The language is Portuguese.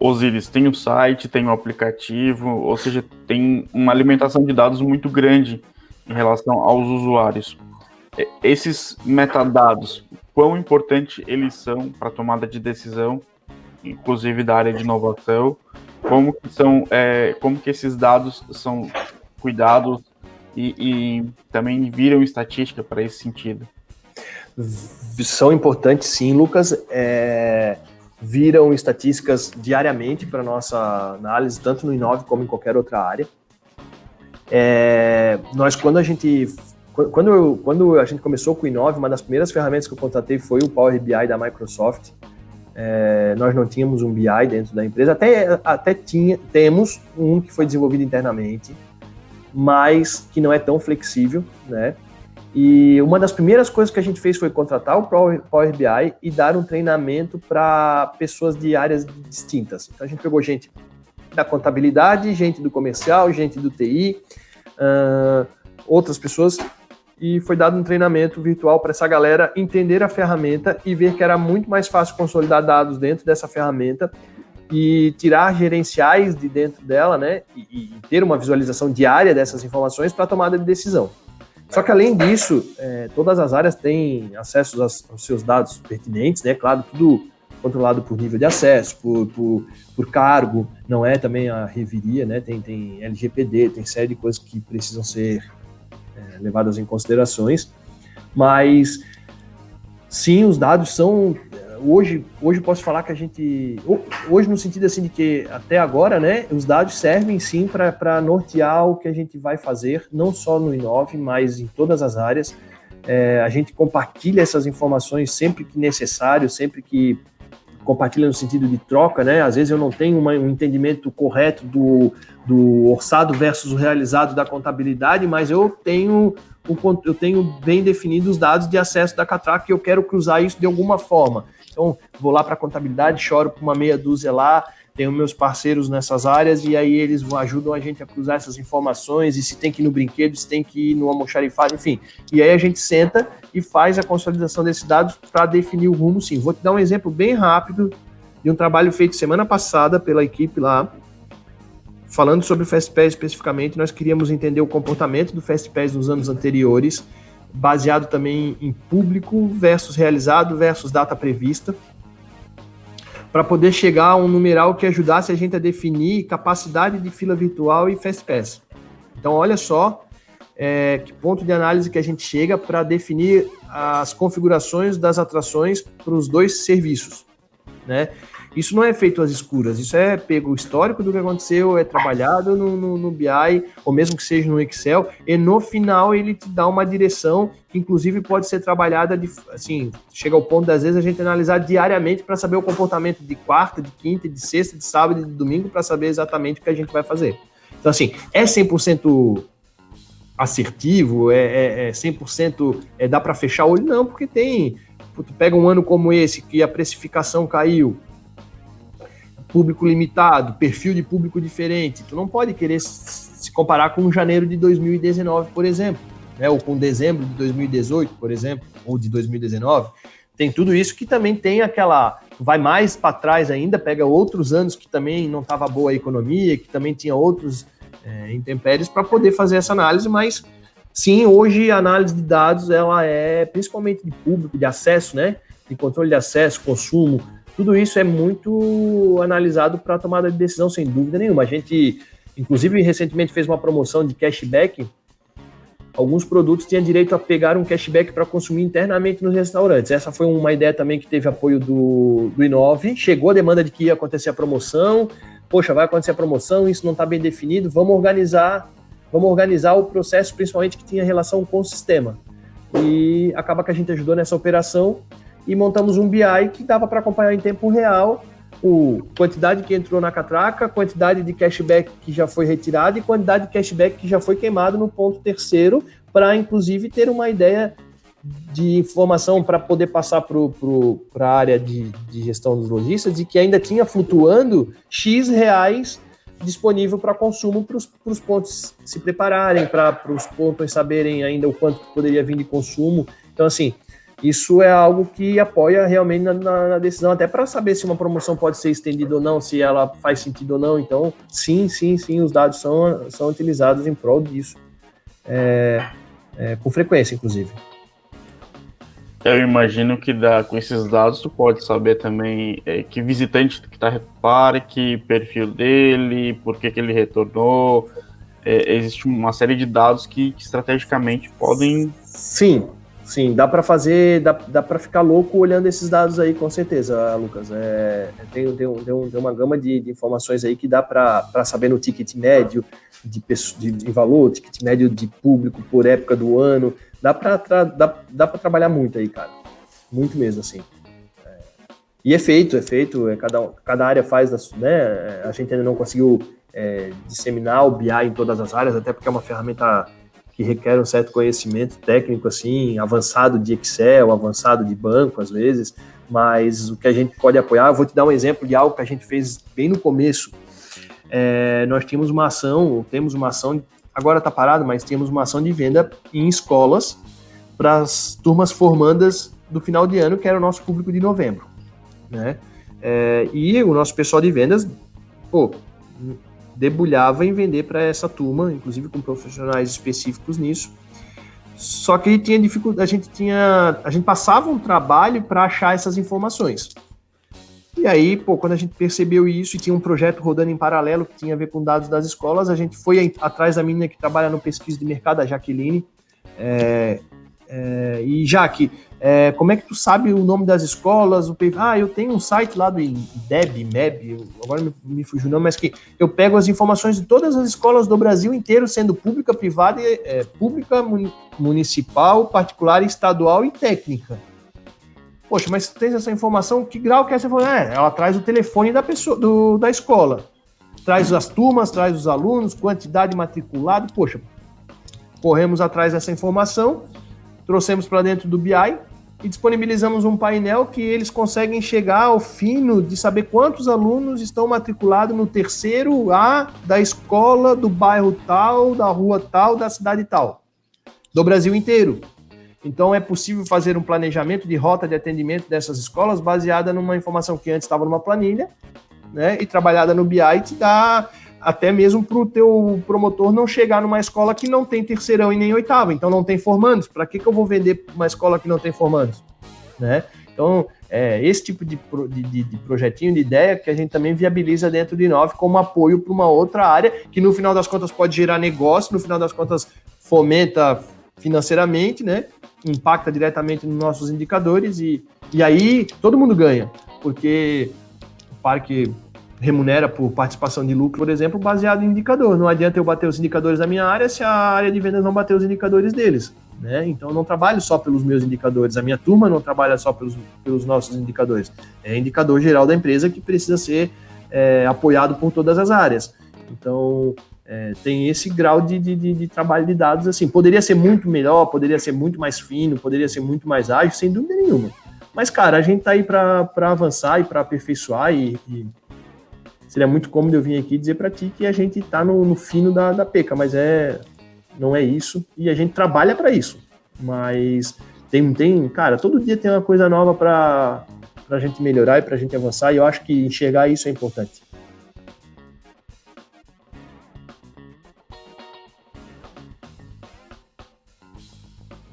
Osiris tem o site, tem o aplicativo, ou seja, tem uma alimentação de dados muito grande em relação aos usuários. Esses metadados, quão importante eles são para a tomada de decisão, inclusive da área de inovação, como que esses dados são cuidados e também viram estatística para esse sentido? São importantes, sim, Lucas. Viram estatísticas diariamente para nossa análise, tanto no Inove como em qualquer outra área. Quando a gente começou com o Inove, uma das primeiras ferramentas que eu contratei foi o Power BI da Microsoft. Nós não tínhamos um BI dentro da empresa, temos um que foi desenvolvido internamente, mas que não é tão flexível, né? E uma das primeiras coisas que a gente fez foi contratar o Power BI e dar um treinamento para pessoas de áreas distintas. Então a gente pegou gente da contabilidade, gente do comercial, gente do TI, outras pessoas, e foi dado um treinamento virtual para essa galera entender a ferramenta e ver que era muito mais fácil consolidar dados dentro dessa ferramenta e tirar gerenciais de dentro dela, né? E ter uma visualização diária dessas informações para tomada de decisão. Só que, além disso, todas as áreas têm acesso aos seus dados pertinentes, né? Claro, tudo controlado por nível de acesso, por cargo, não é também a reviria, né? Tem LGPD, tem série de coisas que precisam ser levadas em considerações, mas sim, os dados são... Hoje posso falar que a gente... Hoje no sentido assim de que até agora, né, os dados servem sim para nortear o que a gente vai fazer, não só no Inove, mas em todas as áreas. A gente compartilha essas informações sempre que necessário, sempre que compartilha no sentido de troca, né? Às vezes eu não tenho um entendimento correto do orçado versus o realizado da contabilidade, mas eu tenho bem definido os dados de acesso da catraca e eu quero cruzar isso de alguma forma. Então, vou lá para a contabilidade, choro por uma meia dúzia lá, tenho meus parceiros nessas áreas e aí eles ajudam a gente a cruzar essas informações e se tem que ir no brinquedo, se tem que ir no almoxarifado, enfim. E aí a gente senta e faz a consolidação desses dados para definir o rumo, sim. Vou te dar um exemplo bem rápido de um trabalho feito semana passada pela equipe lá, falando sobre o FastPass especificamente. Nós queríamos entender o comportamento do FastPass nos anos anteriores, baseado também em público versus realizado versus data prevista, para poder chegar a um numeral que ajudasse a gente a definir capacidade de fila virtual e FastPass. Então, olha só que ponto de análise que a gente chega para definir as configurações das atrações para os dois serviços, né? Isso não é feito às escuras, isso é pego o histórico do que aconteceu, é trabalhado no BI, ou mesmo que seja no Excel, e no final ele te dá uma direção que inclusive pode ser trabalhada, assim, chega ao ponto das vezes a gente analisar diariamente para saber o comportamento de quarta, de quinta, de sexta, de sábado e de domingo, para saber exatamente o que a gente vai fazer. Então, assim, é 100% assertivo, 100% dá para fechar o olho? Não, porque tu pega um ano como esse, que a precificação caiu, público limitado, perfil de público diferente, tu não pode querer se comparar com janeiro de 2019, por exemplo, né? Ou com dezembro de 2018, por exemplo, ou de 2019. Tem tudo isso que também tem vai mais para trás ainda, pega outros anos que também não estava boa a economia, que também tinha outros intempéries para poder fazer essa análise, mas sim, hoje a análise de dados, ela é principalmente de público, de acesso, né? De controle de acesso, consumo, tudo isso é muito analisado para a tomada de decisão, sem dúvida nenhuma. A gente, inclusive, recentemente fez uma promoção de cashback. Alguns produtos tinham direito a pegar um cashback para consumir internamente nos restaurantes. Essa foi uma ideia também que teve apoio do Inove. Chegou a demanda de que ia acontecer a promoção. Poxa, vai acontecer a promoção, isso não está bem definido. Vamos organizar o processo, principalmente que tinha relação com o sistema. E acaba que a gente ajudou nessa operação e montamos um BI que dava para acompanhar em tempo real a quantidade que entrou na catraca, quantidade de cashback que já foi retirado e quantidade de cashback que já foi queimado no ponto terceiro, para inclusive ter uma ideia de informação para poder passar para a área de gestão dos lojistas de que ainda tinha flutuando X reais disponível para consumo para os pontos se prepararem, para os pontos saberem ainda o quanto poderia vir de consumo. Então, assim, isso é algo que apoia realmente na decisão, até para saber se uma promoção pode ser estendida ou não, se ela faz sentido ou não. Então, sim, os dados são utilizados em prol disso, com frequência, inclusive. Eu imagino que com esses dados tu pode saber também que visitante que está no parque, perfil dele, por que ele retornou. Existe uma série de dados que estrategicamente podem... Sim, dá para fazer, dá para ficar louco olhando esses dados aí, com certeza, Lucas. Tem uma gama de informações aí que dá para saber no ticket médio de valor, ticket médio de público por época do ano. Dá para trabalhar muito aí, cara. Muito mesmo, assim. E é feito, cada área faz, né? A gente ainda não conseguiu disseminar o BI em todas as áreas, até porque é uma ferramenta que requer um certo conhecimento técnico, assim, avançado de Excel, avançado de banco, às vezes, mas o que a gente pode apoiar, eu vou te dar um exemplo de algo que a gente fez bem no começo. Nós temos uma ação, agora está parado, mas tínhamos uma ação de venda em escolas para as turmas formandas do final de ano, que era o nosso público de novembro, né? E o nosso pessoal de vendas, debulhava em vender para essa turma, inclusive com profissionais específicos nisso. Só que tinha dificuldade, a gente passava um trabalho para achar essas informações. E aí, quando a gente percebeu isso e tinha um projeto rodando em paralelo que tinha a ver com dados das escolas, a gente foi atrás da menina que trabalha no pesquisa de mercado, a Jaqueline. E Jaque, como é que tu sabe o nome das escolas? Eu tenho um site lá do MEB, agora me fugiu o nome, mas que eu pego as informações de todas as escolas do Brasil inteiro, sendo pública, privada, pública, municipal, particular, estadual e técnica. Poxa, mas tens essa informação, que grau que é essa informação? Ela traz o telefone da pessoa, da escola, traz as turmas, traz os alunos, quantidade matriculada. Poxa, corremos atrás dessa informação, trouxemos para dentro do BI e disponibilizamos um painel que eles conseguem chegar ao fino de saber quantos alunos estão matriculados no terceiro A da escola, do bairro tal, da rua tal, da cidade tal, do Brasil inteiro. Então, é possível fazer um planejamento de rota de atendimento dessas escolas baseada numa informação que antes estava numa planilha, né, e trabalhada no BI, te dá até mesmo para o teu promotor não chegar numa escola que não tem terceirão e nem oitavo, então não tem formandos. Para que eu vou vender uma escola que não tem formandos? Né? Então, esse tipo de projetinho, de ideia, que a gente também viabiliza dentro de Inove como apoio para uma outra área, que no final das contas pode gerar negócio, no final das contas fomenta financeiramente, né? Impacta diretamente nos nossos indicadores e aí todo mundo ganha, porque o parque remunera por participação de lucro, por exemplo, baseado em indicador. Não adianta eu bater os indicadores da minha área se a área de vendas não bater os indicadores deles, né? Então eu não trabalho só pelos meus indicadores, a minha turma não trabalha só pelos nossos indicadores. É indicador geral da empresa que precisa ser apoiado por todas as áreas. Então, tem esse grau de trabalho de dados, assim, poderia ser muito melhor, poderia ser muito mais fino, poderia ser muito mais ágil, sem dúvida nenhuma. Mas, cara, a gente tá aí para avançar e para aperfeiçoar e seria muito cômodo eu vir aqui dizer para ti que a gente tá no fino da peca, mas não é isso, e a gente trabalha para isso. Mas cara, todo dia tem uma coisa nova para a gente melhorar e para a gente avançar, e eu acho que enxergar isso é importante.